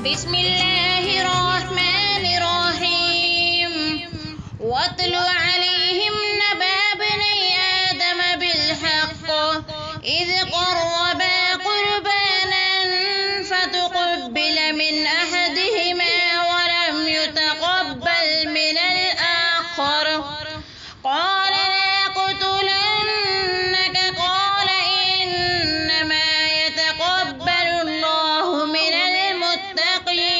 بسم الله الرحمن الرحيم واتل عليهم نبأ ابني آدم بالحق إذ قربا قربانا فتقبل من أحدهما ولم يتقبل من الآخر قال لأقتلنك قال إنما يتقبل الله من المتقين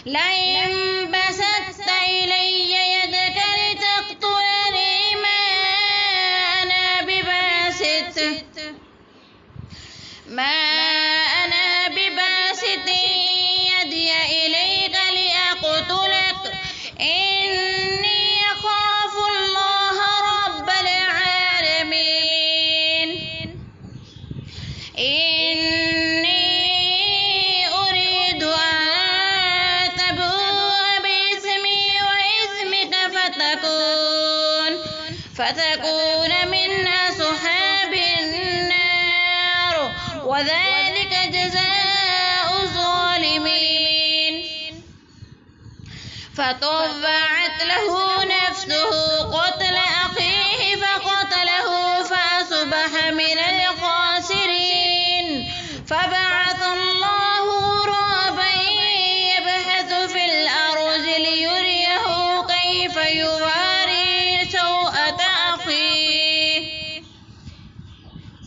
لئن بسطت إلي يدك لتقتلني ما أنا بباسط يدي إليك لأقتلك إني أخاف الله رب العالمين إني أريد أن تبوء باسمي واسمك فتكون من أصحاب النار وذلك جزاء الظالمين فطوعت له نفسه قتل أخيه فقتله فأصبح من الخاسرين فبعث الله غرابا يبحث في الأرض ليريه كيف يواري سوءة أخيه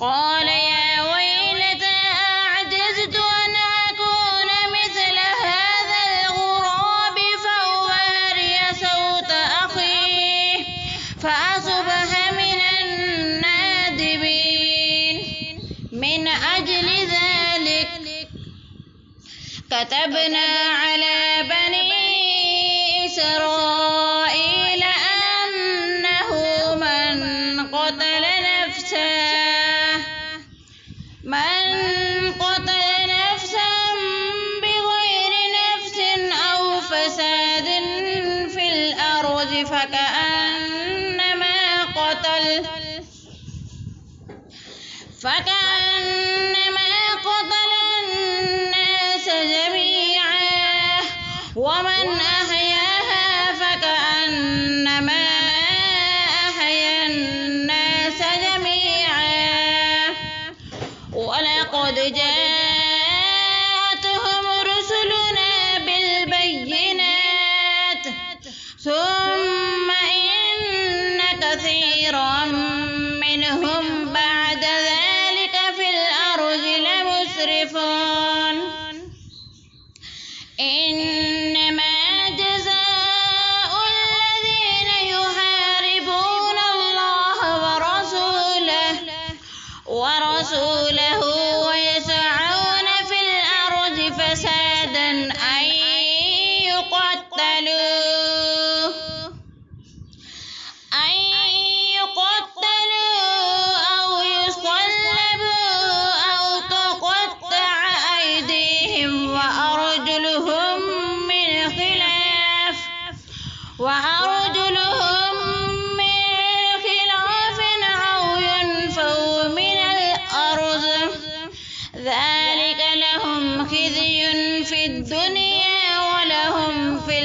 قال يا ويلتى أعجزت أن أكون مثل هذا الغراب فأواري سوءة أخيه فأصبح من النادمين من أجل ذلك كتبنا على بني إسرائيل أنه من قتل نفسا بغير نفس أو فساد في الأرض فكأنما قتل الناس جميعا ومن أحياها فكأنما أحيا الناس جميعا ولقد جاءتهم رسلنا بالبينات ثم إن كثيرا منهم بعد ذلك في الأرض لمسرفون إنما جزاء الذين يحاربون الله ورسوله ويسعون في الأرض فسادا أن يقتلوا أو يصلبوا أو تقطع أيديهم وأرجلهم من خلاف أو ينفوا من الأرض ذلك لهم خزي في الدنيا ولهم في